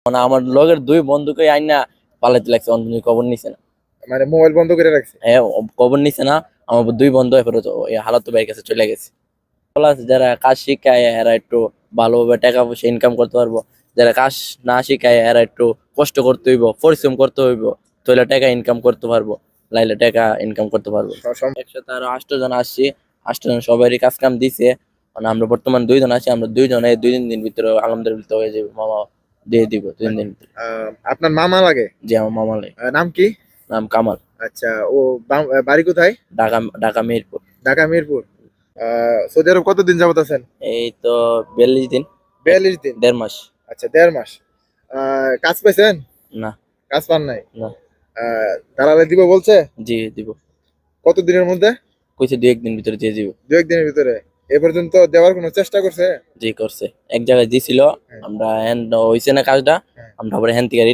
মানে আমার লগের দুই বন্ধুকে আইনা পালাইতে লাগছে, অন্য খবর নিছে না। মানে মোবাইল বন্ধ করে রাখছে। হ্যাঁ, খবর নিছে না। আমার দুই বন্ধু এরপরে তো এই হালাত ভাইয়ের কাছে চলে গেছে। প্লাস যারা কাজ শিখায় এরা একটু ভালোভাবে টাকা পয়সা ইনকাম করতে পারবো। যারা কাজ না শিখায় এরা একটু কষ্ট করতে হইব, পরিশ্রম করতে হইব, তাহলে টাকা ইনকাম করতে পারবো, লাইলে টাকা ইনকাম করতে পারবো। একসাথে আরো 8 জন আসছি, 8 জন সবারই কাজ কাম দিছে। মানে আমরা বর্তমান 2 জন আছি, আমরা 2 জনে 2-3 দিন ভিতরে আলহামদুলিল্লাহ হয়ে যাবে, মামা দিয়ে দিব 2 দিন ভিতরে। আপনার মামা লাগে? জি, আমার মামা লাগে। নাম কি? নাম কামাল। আচ্ছা, ও বাড়ি কোথায়? ঢাকা, ঢাকা মিরপুর। ঢাকা মিরপুর। সৌদি আরব কতদিন যাবত আছেন? এই তো 42 দিন। 42 দিন। 1.5 মাস। আচ্ছা, 1.5 মাস। কাজ পাইছেন? না। কাজ পান নাই? না। দালালে দিব বলছে? জি দিব। কত দিনের মধ্যে? কইছে 2-1 দিন ভিতরে দিয়ে দিব। 2-1 দিনের ভিতরে? এ পর্যন্ত দেওয়ার কোনো চেষ্টা করছে? জি করছে, এক জায়গায় দিছিল। হ্যাঁ, আমরা হ্যান্ড হইছে না কাজটা, হ্যাঁ। আমরা আবার হ্যান্ড থেকে